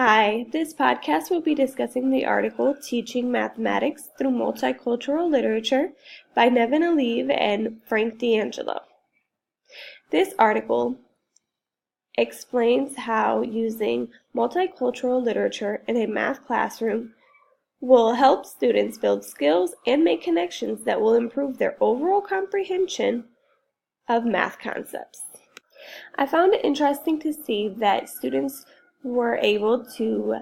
Hi, this podcast will be discussing the article Teaching Mathematics Through Multicultural Literature by Nevin Alive and Frank D'Angelo. This article explains how using multicultural literature in a math classroom will help students build skills and make connections that will improve their overall comprehension of math concepts. I found it interesting to see that students were able to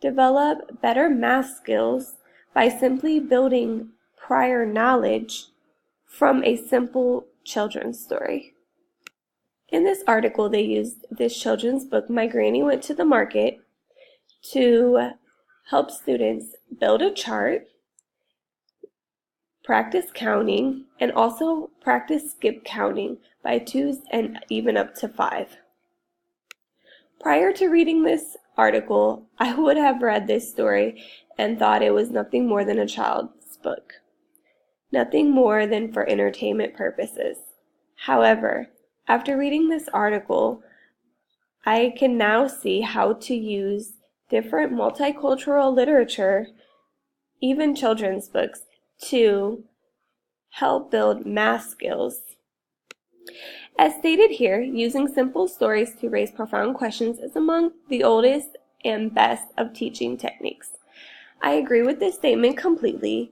develop better math skills by simply building prior knowledge from a simple children's story. In this article, they used this children's book, My Granny Went to the Market, to help students build a chart, practice counting, and also practice skip counting by 2s and even up to 5. Prior to reading this article, I would have read this story and thought it was nothing more than a child's book, nothing more than for entertainment purposes. However, after reading this article, I can now see how to use different multicultural literature, even children's books, to help build math skills. As stated here, using simple stories to raise profound questions is among the oldest and best of teaching techniques. I agree with this statement completely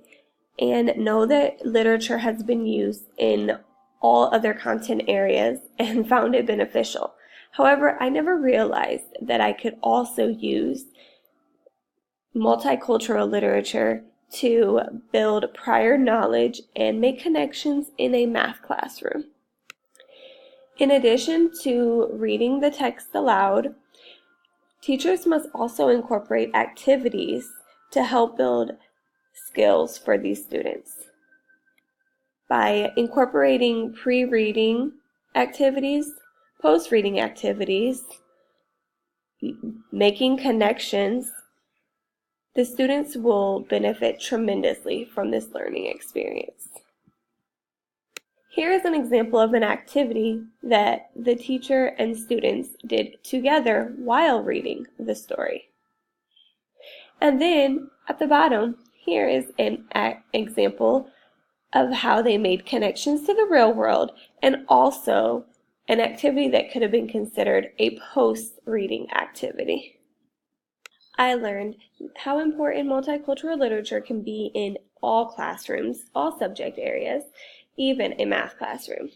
and know that literature has been used in all other content areas and found it beneficial. However, I never realized that I could also use multicultural literature to build prior knowledge and make connections in a math classroom. In addition to reading the text aloud, teachers must also incorporate activities to help build skills for these students. By incorporating pre-reading activities, post-reading activities, making connections, the students will benefit tremendously from this learning experience. Here is an example of an activity that the teacher and students did together while reading the story. And then at the bottom, here is an example of how they made connections to the real world and also an activity that could have been considered a post-reading activity. I learned how important multicultural literature can be in all classrooms, all subject areas, even a math classroom.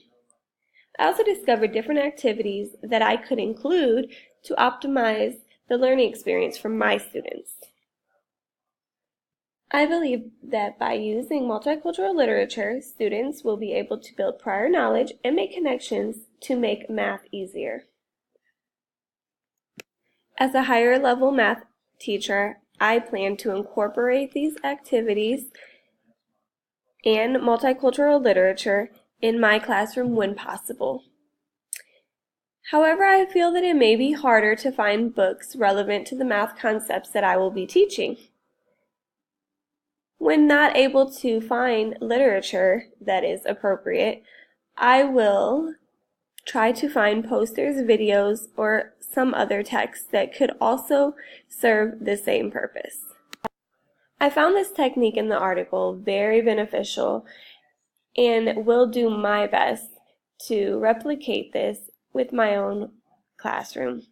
I also discovered different activities that I could include to optimize the learning experience for my students. I believe that by using multicultural literature, students will be able to build prior knowledge and make connections to make math easier. As a higher level math teacher, I plan to incorporate these activities and multicultural literature in my classroom when possible. However, I feel that it may be harder to find books relevant to the math concepts that I will be teaching. When not able to find literature that is appropriate, I will try to find posters, videos, or some other text that could also serve the same purpose. I found this technique in the article very beneficial and will do my best to replicate this with my own classroom.